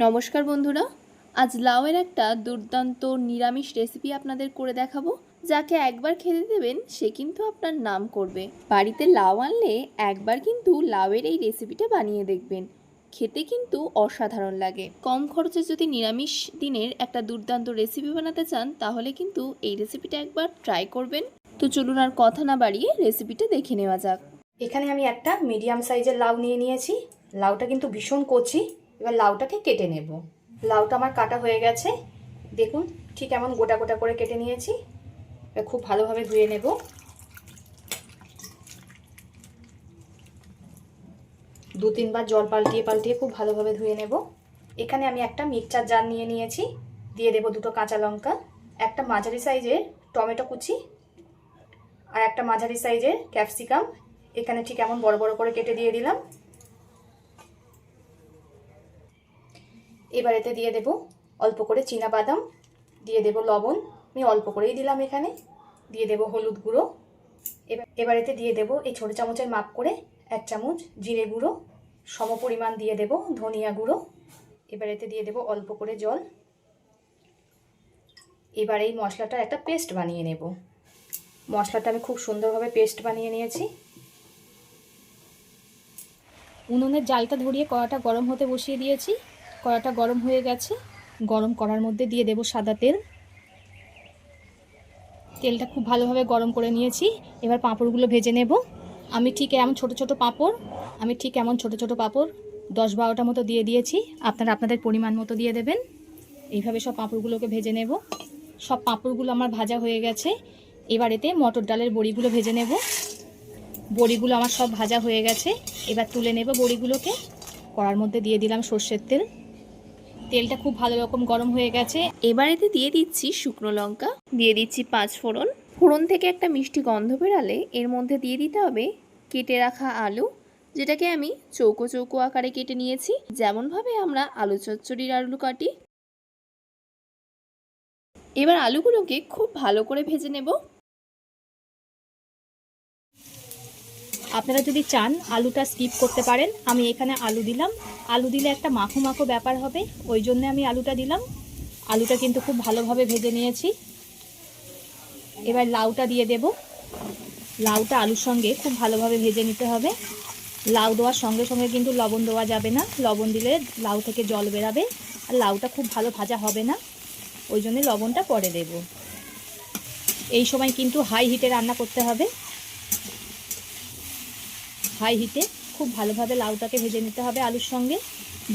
নমস্কার বন্ধুরা, আজ লাউয়ের একটা দুর্দান্ত নিরামিষ রেসিপি আপনাদের করে দেখাবো। যাকে একবার খেতে দেবেন সে কিন্তু আপনার নাম করবে। বাড়িতে লাউ আনলে একবার কিন্তু লাউয়ের এই রেসিপিটা বানিয়ে দেখবেন, খেতে কিন্তু অসাধারণ লাগে। কম খরচে যদি নিরামিষ দিনের একটা দুর্দান্ত রেসিপি বানাতে চান তাহলে কিন্তু এই রেসিপিটা একবার ট্রাই করবেন। তো চলুন আর কথা না বাড়িয়ে রেসিপিটা দেখে নেওয়া যাক। এখানে আমি একটা মিডিয়াম সাইজের লাউ নিয়ে নিয়েছি। লাউটা কিন্তু ভীষণ কচি। এবার লাউটাকে কেটে নেব। লাউটা আমার কাটা হয়ে গেছে, দেখুন ঠিক এমন গোটা গোটা করে কেটে নিয়েছি। খুব ভালোভাবে ধুয়ে নেব। দু তিনবার জল পাল্টিয়ে পাল্টিয়ে খুব ভালোভাবে ধুয়ে নেব। এখানে আমি একটা মিক্সচার জার নিয়ে নিয়েছি, দিয়ে দেব দুটো কাঁচা লঙ্কা, একটা মাঝারি সাইজের টমেটো কুচি আর একটা মাঝারি সাইজের ক্যাপসিকাম। এখানে ঠিক এমন বড় বড় করে কেটে দিয়ে দিলাম। এবার এতে দিয়ে দেব অল্প করে চীনা বাদাম, দিয়ে দেব লবণ, আমি অল্প করেই দিলাম এখানে, দিয়ে দেব হলুদ গুঁড়ো। এবার এতে দিয়ে দেব এই ছোটো চামচের মাপ করে 1 চামচ জিরে গুঁড়ো, সমপরিমাণ দিয়ে দেব ধনিয়া গুঁড়ো। এবার এতে দিয়ে দেব অল্প করে জল। এবার এই মশলাটার একটা পেস্ট বানিয়ে নেব। মশলাটা আমি খুব সুন্দরভাবে পেস্ট বানিয়ে নিয়েছি। উনুনের জালটা ধরিয়ে কড়াটা গরম হতে বসিয়ে দিয়েছি। কড়াটা গরম হয়ে গেছে। গরম কড়ার মধ্যে দিয়ে দেব সাদা তেল। তেলটা খুব ভালোভাবে গরম করে নিয়েছি। এবার পাঁপড়গুলো ভেজে নেব। আমি ঠিক এমন ছোট ছোট পাঁপড় 10-12টা মতো দিয়ে দিয়েছি। আপনারা আপনাদের পরিমাণ মতো দিয়ে দেবেন। এইভাবে সব পাঁপড়গুলোকে ভেজে নেব। সব পাঁপড়গুলো আমার ভাজা হয়ে গেছে। এবার এতে মটর ডালের বড়িগুলো ভেজে নেব। বড়িগুলো আমার সব ভাজা হয়ে গেছে। এবার তুলে নেব বড়িগুলোকে। কড়ার মধ্যে দিয়ে দিলাম সর্ষের তেল। তেলটা খুব ভালো রকম গরম হয়ে গেছে। এবার এতে দিয়ে দিচ্ছি শুকনো লঙ্কা, দিয়ে দিচ্ছি 5 ফোড়ন। ফোড়ন থেকে একটা মিষ্টি গন্ধ বেরালে এর মধ্যে দিয়ে দিতে হবে কেটে রাখা আলু, যেটাকে আমি চৌকো চৌকো আকারে কেটে নিয়েছি, যেমনভাবে আমরা আলু চচ্চড়ির আলু কাটি। এবার আলুগুলোকে খুব ভালো করে ভেজে নেব। আপনারা যদি চান আলুটা স্কিপ করতে পারেন। আমি এখানে আলু দিলাম। আলু দিলে একটা মাখো মাখো ব্যাপার হবে, ওই জন্য আমি আলুটা দিলাম। আলুটা কিন্তু খুব ভালোভাবে ভেজে নিয়েছি। এবার লাউটা দিয়ে দেব। লাউটা আলুর সঙ্গে খুব ভালোভাবে ভেজে নিতে হবে। লাউ দেওয়ার সঙ্গে সঙ্গে কিন্তু লবণ দেওয়া যাবে না। লবণ দিলে লাউ থেকে জল বেরাবে আর লাউটা খুব ভালো ভাজা হবে না, ওই জন্য লবণটা পরে দেব। এই সময় কিন্তু হাই হিটে রান্না করতে হবে। হাই হিটে খুব ভালোভাবে লাউটাকে ভেজে নিতে হবে আলুর সঙ্গে।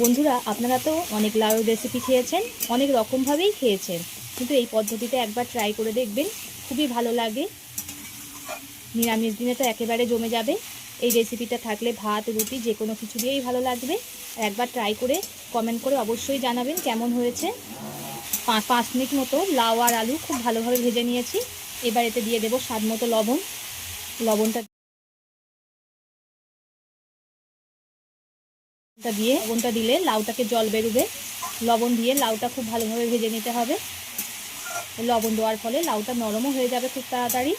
বন্ধুরা, আপনারা তো অনেক লাউর রেসিপি খেয়েছেন, অনেক রকমভাবেই খেয়েছেন, কিন্তু এই পদ্ধতিতে একবার ট্রাই করে দেখবেন, খুবই ভালো লাগে। নিরামিষ দিনে তো একেবারে জমে যাবে। এই রেসিপিটা থাকলে ভাত রুটি যে কোনো কিছু দিয়েই ভালো লাগবে। একবার ট্রাই করে কমেন্ট করে অবশ্যই জানাবেন কেমন হয়েছে। 5 মিনিট মতো লাউ আর আলু খুব ভালোভাবে ভেজে নিয়েছি। এবার এতে দিয়ে দেব স্বাদ মতো লবণ। লবণটা দিলে লাউটাকে জল বেরোবে। লবণ দিয়ে লাউটা খুব ভালোভাবে ভেজে নিতে হবে। লবণ দেওয়ার ফলে লাউটা নরমও হয়ে যাবে খুব তাড়াতাড়ি।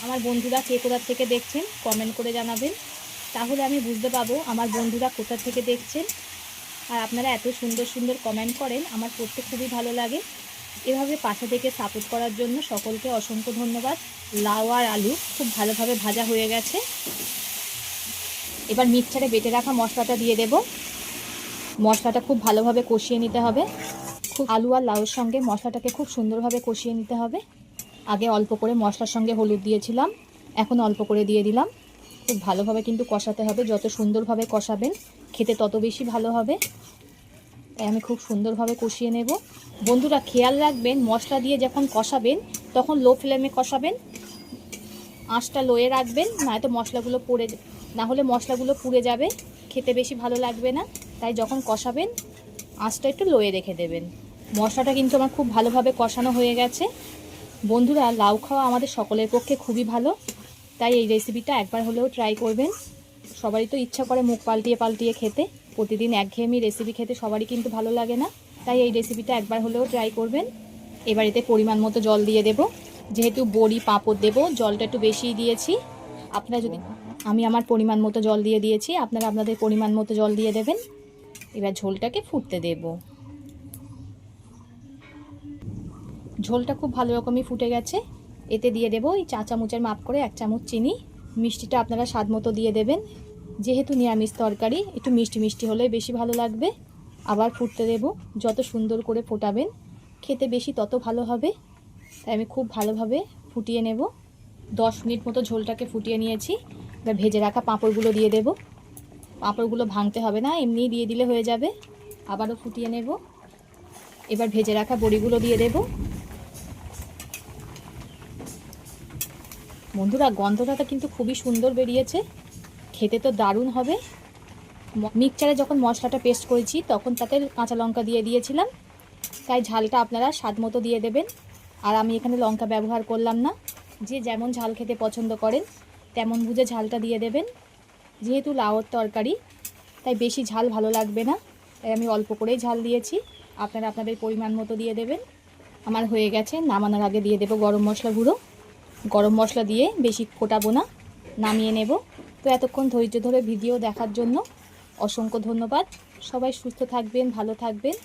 আমার বন্ধুরা কে কোথা থেকে দেখছেন কমেন্ট করে জানাবেন, তাহলে আমি বুঝতে পারবো আমার বন্ধুরা কোথা থেকে দেখছেন। আর আপনারা এত সুন্দর সুন্দর কমেন্ট করেন, আমার পড়তে খুবই ভালো লাগে। এভাবে পাশে থেকে সাপোর্ট করার জন্য সকলকে অসংখ্য ধন্যবাদ। লাউ আর আলু খুব ভালোভাবে ভাজা হয়ে গেছে। এবার মিক্সচারে বেটে রাখা মশলাটা দিয়ে দেব। মশলাটা খুব ভালোভাবে কষিয়ে নিতে হবে। আলু আর লাউয়ের সঙ্গে মশলাটাকে খুব সুন্দরভাবে কষিয়ে নিতে হবে। আগে অল্প করে মশলার সঙ্গে হলুদ দিয়েছিলাম, এখন অল্প করে দিয়ে দিলাম। খুব ভালোভাবে কিন্তু কষাতে হবে। যত সুন্দরভাবে কষাবেন খেতে তত বেশি ভালো হবে। তাই আমি খুব সুন্দরভাবে কষিয়ে নেব। বন্ধুরা, খেয়াল রাখবেন মশলা দিয়ে যখন কষাবেন তখন লো ফ্লেমে কষাবেন, আঁচটা লোয়ে রাখবেন, নয়তো মশলাগুলো পুড়ে যাবে, খেতে বেশি ভালো লাগবে না। তাই যখন কষাবেন আঁচটা একটু লোয়ে রেখে দেবেন। মশলাটা কিন্তু আমার খুব ভালোভাবে কষানো হয়ে গেছে। বন্ধুরা, লাউ খাওয়া আমাদের সকলের পক্ষে খুবই ভালো, তাই এই রেসিপিটা একবার হলেও ট্রাই করবেন। সবারই তো ইচ্ছা করে মুখ পাল্টিয়ে পাল্টিয়ে খেতে। প্রতিদিন একঘেয়েমি রেসিপি খেতে সবারই কিন্তু ভালো লাগে না, তাই এই রেসিপিটা একবার হলেও ট্রাই করবেন। এবার এতে পরিমাণ মতো জল দিয়ে দেব। যেহেতু বড়ি পাঁপড় দেব, জলটা একটু বেশিই দিয়েছি। আমি আমার পরিমাণ মতো জল দিয়ে দিয়েছি, আপনারা আপনাদের পরিমাণ মতো জল দিয়ে দেবেন। এবার ঝোলটাকে ফুটতে দেব। ঝোলটা খুব ভালো রকমই ফুটে গেছে। এতে দিয়ে দেবো এই 4 চামচের মাপ করে 1 চামচ চিনি। মিষ্টিটা আপনারা স্বাদ মতো দিয়ে দেবেন। যেহেতু নিরামিষ তরকারি একটু মিষ্টি মিষ্টি হলে বেশি ভালো লাগবে। আবার ফুটতে দেব। যত সুন্দর করে ফোটাবেন খেতে বেশি তত ভালো হবে। তাই আমি খুব ভালোভাবে ফুটিয়ে নেব। 10 মিনিট মতো ঝোলটাকে ফুটিয়ে নিয়েছি। এবার ভেজে রাখা পাঁপড়গুলো দিয়ে দেব। পাঁপড়গুলো ভাঙতে হবে না, এমনিই দিয়ে দিলে হয়ে যাবে। আবারও ফুটিয়ে নেব। এবার ভেজে রাখা বড়িগুলো দিয়ে দেব। বন্ধুরা গন্ধটা কিন্তু খুবই সুন্দর বেরিয়েছে, খেতে তো দারুণ হবে। মিক্সচারে যখন মশলাটা পেস্ট করেছি তখন তাতে কাঁচা লঙ্কা দিয়ে দিয়েছিলাম, তাই ঝালটা আপনারা স্বাদ মতো দিয়ে দেবেন। আর আমি এখানে লঙ্কা ব্যবহার করলাম না। যে যেমন ঝাল খেতে পছন্দ করেন তেমন বুঝে ঝালটা দিয়ে দেবেন। যেহেতু লাউয়ের তরকারি তাই বেশি ঝাল ভালো লাগবে না, তাই আমি অল্প করেই ঝাল দিয়েছি। আপনারা আপনাদের পরিমাণ মতো দিয়ে দেবেন। আমার হয়ে গেছে, নামানোর আগে দিয়ে দেবো গরম মশলা গুঁড়ো। গরম মশলা দিয়ে বেশি ফোটাবো না, নামিয়ে নেব। তো এতক্ষণ ধৈর্য ধরে ভিডিও দেখার জন্য অসংখ্য ধন্যবাদ। সবাই সুস্থ থাকবেন, ভালো থাকবেন।